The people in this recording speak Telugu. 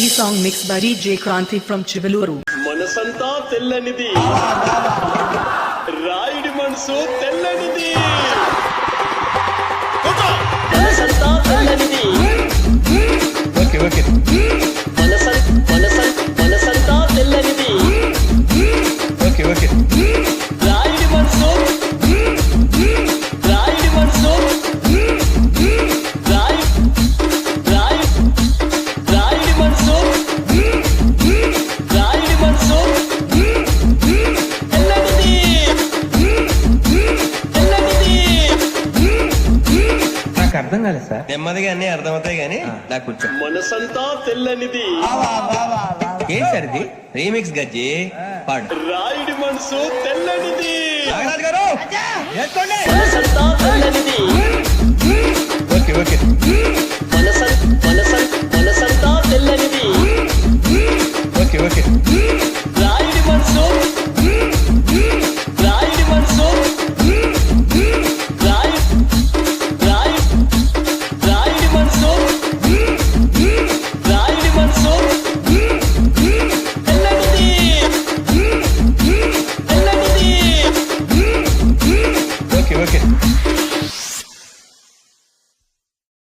ఈ song mix by DJ Kranthi from Chivaluru. మనసంతా తెల్లనిది, రాయుడి మనసు తెల్లనిది. మనసంతా తెల్లనిది, మనసంతా తెల్లనిది. రాయుడి మనసు, రాయుడి మనసు, రాయుడి మనసు, రాయుడి మనసు తెల్లనిది, తెల్లనిది. నాకు అర్థం కాలేదు సార్. నెమ్మదిగా అన్ని అర్థమవుతాయి గానీ నాకు కూర్చో. మనసంతా తెల్లనిది, ఏం సార్ ఇది? రీమిక్స్ గజ్జి పాడు. రాయుడి మనసు తెల్లనిది. నాగరాజు గారు వేసుకోండి. మనసంతా తెల్లనిది,